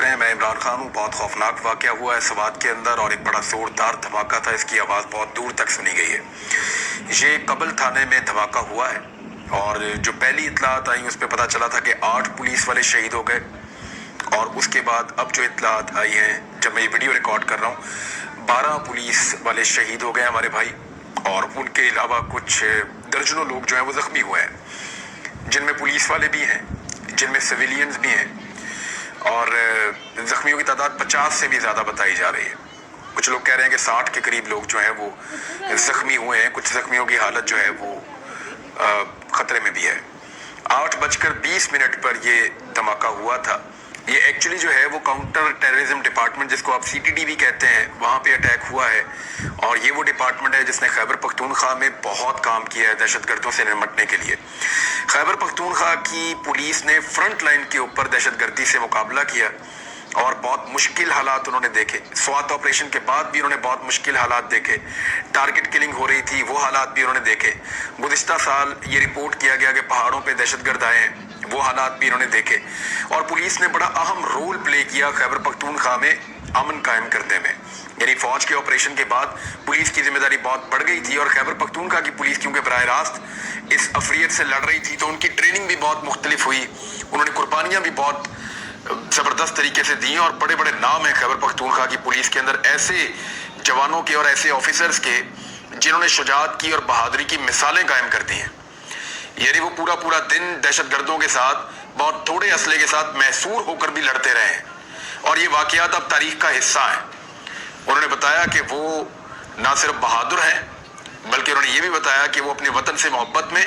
हैं। मैं इमरान खान हूँ। बहुत खौफनाक वाक़या हुआ है सवात के अंदर और एक बड़ा ज़ोरदार धमाका था। इसकी आवाज़ बहुत दूर तक सुनी गई है। ये कबल थाने में धमाका हुआ है और जो पहली इतलात आई उस पर पता चला था कि 8 पुलिस वाले शहीद हो गए और उसके बाद अब जो इतलात आई हैं, जब मैं ये वीडियो रिकॉर्ड कर रहा हूँ, 12 पुलिस वाले शहीद हो गए हमारे भाई और उनके अलावा कुछ दर्जनों लोग जो हैं वो ज़ख्मी हुए हैं, जिनमें पुलिस वाले भी हैं, जिनमें सिविलियंस भी हैं और ज़ख्मियों की तादाद 50 से भी ज़्यादा बताई जा रही है। कुछ लोग कह रहे हैं कि 60 के करीब लोग जो हैं वो ज़ख्मी हुए हैं। कुछ ज़ख्मियों की हालत जो है वो ख़तरे में भी है। 8:20 पर ये धमाका हुआ था। ये एक्चुअली जो है वो काउंटर टेररिज्म डिपार्टमेंट, जिसको आप CTD भी कहते हैं, वहाँ पे अटैक हुआ है और ये वो डिपार्टमेंट है जिसने खैबर पख्तूनख्वा में बहुत काम किया है दहशतगर्दों से निपटने के लिए। खैबर पख्तूनख्वा की पुलिस ने फ्रंट लाइन के ऊपर दहशतगर्दी से मुकाबला किया और बहुत मुश्किल हालात उन्होंने देखे। स्वात ऑपरेशन के बाद भी उन्होंने बहुत मुश्किल हालात देखे। टारगेट किलिंग हो रही थी, वो हालात भी उन्होंने देखे। गुज़िश्ता साल ये रिपोर्ट किया गया कि पहाड़ों पे दहशतगर्द आए हैं, वो हालात भी इन्होंने देखे और पुलिस ने बड़ा अहम रोल प्ले किया खैबर पख्तूनख्वा में अमन कायम करने में। यानी फौज के ऑपरेशन के बाद पुलिस की जिम्मेदारी बहुत बढ़ गई थी और खैबर पख्तूनख्वा की पुलिस क्योंकि बराह रास्त इस अफरियत से लड़ रही थी तो उनकी ट्रेनिंग भी बहुत मुख्तलिफ हुई। उन्होंने कुर्बानियाँ भी बहुत ज़बरदस्त तरीके से दी और बड़े बड़े नाम हैं खैबर पख्तूनख्वा की पुलिस के अंदर ऐसे जवानों के और ऐसे ऑफिसर्स के जिन्होंने शुजाअत की और बहादुरी की मिसालें कायम कर दी हैं। यानी वो पूरा दिन दहशतगर्दों के साथ बहुत थोड़े असले के साथ मैसूर होकर भी लड़ते रहे हैं और ये वाक़यात अब तारीख का हिस्सा है। उन्होंने बताया कि वो ना सिर्फ बहादुर हैं बल्कि उन्होंने ये भी बताया कि वो अपने वतन से मोहब्बत में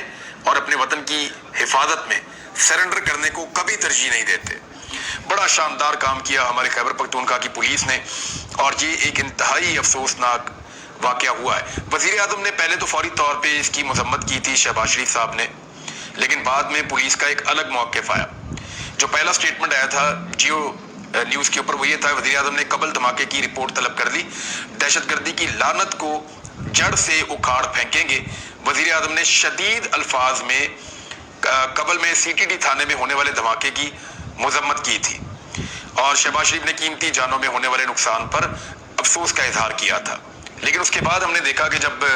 और अपने वतन की हिफाजत में सरेंडर करने को कभी तरजीह नहीं देते। बड़ा शानदार काम किया हमारे खैबर पख्तूनख्वा की पुलिस ने और ये एक इंतहाई अफसोसनाक वाक़या हुआ है। वज़ीर आज़म ने पहले तो फौरी तौर पे इसकी मजम्मत की थी शहबाज शरीफ साहब ने, लेकिन बाद में पुलिस का एक अलग मौक़िफ़ आया। जो पहला स्टेटमेंट आया था जियो न्यूज़ के ऊपर वो ये था, वज़ीर आज़म ने कबल धमाके की रिपोर्ट तलब कर ली, दहशतगर्दी की लानत को जड़ से उखाड़ फेंकेंगे। वज़ीर आज़म ने शदीद अल्फाज में कबल में CTD थाने में होने वाले धमाके की मजम्मत की थी और शहबाज शरीफ ने कीमती जानों में होने वाले नुकसान पर अफसोस का इजहार किया था। लेकिन उसके बाद हमने देखा कि जब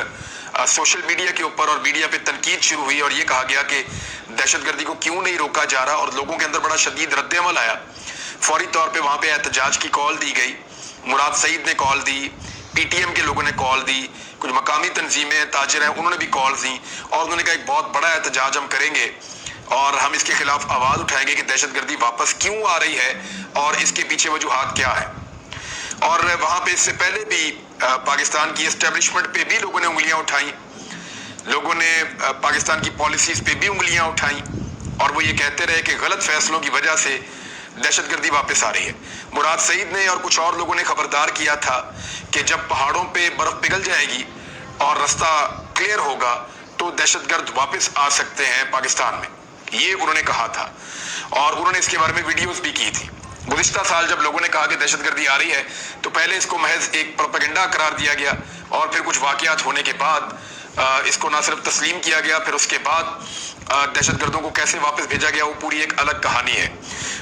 सोशल मीडिया के ऊपर और मीडिया पे तनकीद शुरू हुई और ये कहा गया कि दहशतगर्दी को क्यों नहीं रोका जा रहा और लोगों के अंदर बड़ा शदीद रद्द-ए-अमल आया, फौरी तौर पे वहाँ पे एहतजाज की कॉल दी गई। मुराद सईद ने कॉल दी, PTM के लोगों ने कॉल दी, कुछ मकामी तंजीमें ताजिर हैं उन्होंने भी कॉल दी और उन्होंने कहा एक बहुत बड़ा एहतजाज हम करेंगे और हम इसके खिलाफ आवाज़ उठाएंगे कि दहशतगर्दी वापस क्यों आ रही है और इसके पीछे वजूहात क्या है। और वहाँ पे इससे पहले भी पाकिस्तान की एस्टेब्लिशमेंट पे भी लोगों ने उंगलियां उठाई, लोगों ने पाकिस्तान की पॉलिसीज़ पे भी उंगलियां उठाई और वो ये कहते रहे कि गलत फैसलों की वजह से दहशतगर्दी वापस आ रही है। मुराद सईद ने और कुछ और लोगों ने खबरदार किया था कि जब पहाड़ों पे बर्फ पिघल जाएगी और रास्ता क्लियर होगा तो दहशतगर्द वापस आ सकते हैं पाकिस्तान में, ये उन्होंने कहा था और उन्होंने इसके बारे में वीडियोस भी की थी। गुज़िश्ता साल जब लोगों ने कहा कि दहशतगर्दी आ रही है तो पहले इसको महज एक प्रोपेगेंडा करार दिया गया और फिर कुछ वाक़यात होने के बाद इसको ना सिर्फ तस्लीम किया गया, फिर उसके बाद दहशतगर्दों को कैसे वापस भेजा गया वो पूरी एक अलग कहानी है।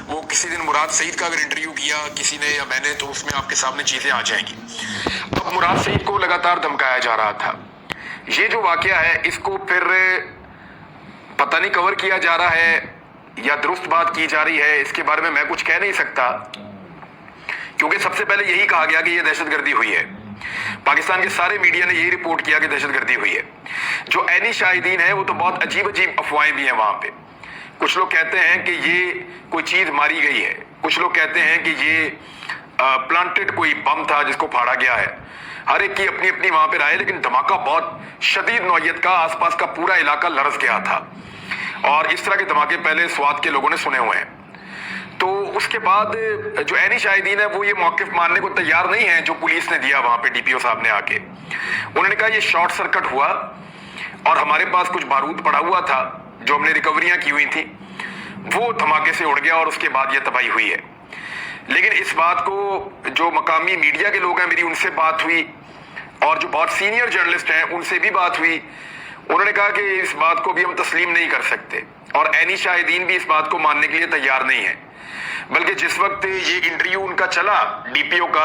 वो किसी दिन मुराद सईद का अगर इंटरव्यू किया किसी ने या मैंने तो उसमें आपके सामने चीज़ें आ जाएंगी। अब मुराद सईद को लगातार धमकाया जा रहा था। ये जो वाक़या है इसको फिर पता नहीं कवर किया जा रहा है या दुरुस्त बात की जा रही है, इसके बारे में मैं कुछ कह नहीं सकता क्योंकि सबसे पहले यही कहा गया कि ये दहशतगर्दी हुई है। पाकिस्तान के सारे मीडिया ने यही रिपोर्ट किया कि दहशतगर्दी हुई है। जो ऐनी शाहिदीन है वो तो बहुत अजीब अजीब अफवाहें भी हैं वहाँ पे। कुछ लोग कहते हैं कि ये कोई चीज़ मारी गई है, कुछ लोग कहते हैं कि ये प्लांटेड कोई बम था जिसको फाड़ा गया है। हर एक की अपनी अपनी वहाँ पे राय, लेकिन धमाका बहुत शदीद नौयत का, आसपास का पूरा इलाका लरस गया था और इस तरह के धमाके पहले स्वात के लोगों ने सुने हुए हैं। तो उसके बाद जो ऐनी शाहिदीन है वो ये मौक़िफ़ मानने को तैयार नहीं है जो पुलिस ने दिया वहाँ पे DPO साहब ने आके। उन्होंने कहा ये शॉर्ट सर्किट हुआ और हमारे पास कुछ बारूद पड़ा हुआ था जो हमने रिकवरियाँ की हुई थी, वो धमाके से उड़ गया और उसके बाद ये तबाही हुई है। लेकिन इस बात को जो मकामी मीडिया के लोग हैं, मेरी उनसे बात हुई और जो बहुत सीनियर जर्नलिस्ट हैं उनसे भी बात हुई, उन्होंने कहा कि इस बात को भी हम तस्लीम नहीं कर सकते और ऐनी शाहिदीन भी इस बात को मानने के लिए तैयार नहीं है। बल्कि जिस वक्त ये इंटरव्यू उनका चला डीपीओ का